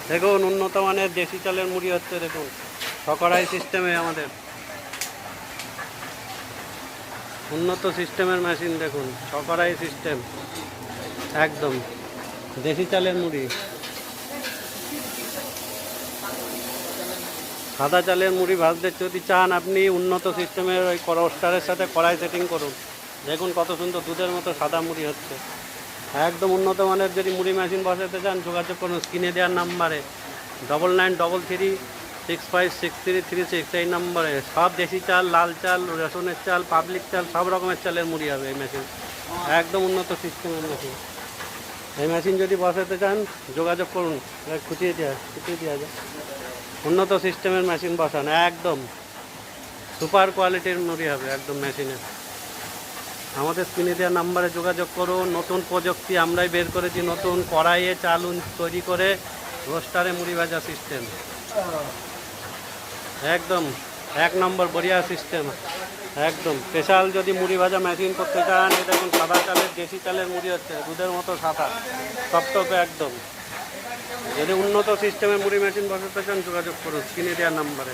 দেখুন উন্নত মানের দেশি চালের মুড়ি হচ্ছে, দেখুন সকড়াই সিস্টেমে আমাদের উন্নত সিস্টেমের মেশিন, দেখুন সকড়াই সিস্টেম, একদম দেশি চালের মুড়ি। সাদা চালের মুড়ি ভাজতে যদি চান আপনি উন্নত সিস্টেমের ওই রোস্টারের সাথে কড়াই সেটিং করুন, দেখুন কত সুন্দর দুধের মতো সাদা মুড়ি হচ্ছে। একদম উন্নত মানের যদি মুড়ি মেশিন বসাতে চান যোগাযোগ করুন স্ক্রিনে দেওয়ার নাম্বারে 9933365636 এই নম্বরে। সব দেশি চাল, লাল চাল, রেশনের চাল, পাবলিক চাল, সব রকমের চালের মুড়ি হবে এই মেশিন, একদম উন্নত সিস্টেমের মেশিন। এই মেশিন যদি বসাতে চান যোগাযোগ করুন, খুঁচিয়ে দেওয়া যায়। উন্নত সিস্টেমের মেশিন বসান, একদম সুপার কোয়ালিটির মুড়ি হবে একদম মেশিনে। আমাদের স্ক্রিনে দেওয়া নাম্বারে যোগাযোগ করুন। নতুন প্রযুক্তি আমরাই বের করেছি, নতুন কড়াইয়ে চাল তৈরি করে রোস্টারে মুড়ি ভাজা সিস্টেম, একদম এক নম্বর বড়িয়া সিস্টেম। একদম স্পেশাল যদি মুড়ি ভাজা মেশিন করতে চান, এই দেখুন সাদা চালের দেশি চালের মুড়ি হচ্ছে, দুধের মতো সাদা টপটপে একদম। যদি উন্নত সিস্টেমের মুড়ি মেশিন বসাতে চান যোগাযোগ করুন স্ক্রিনে দেওয়া নাম্বারে।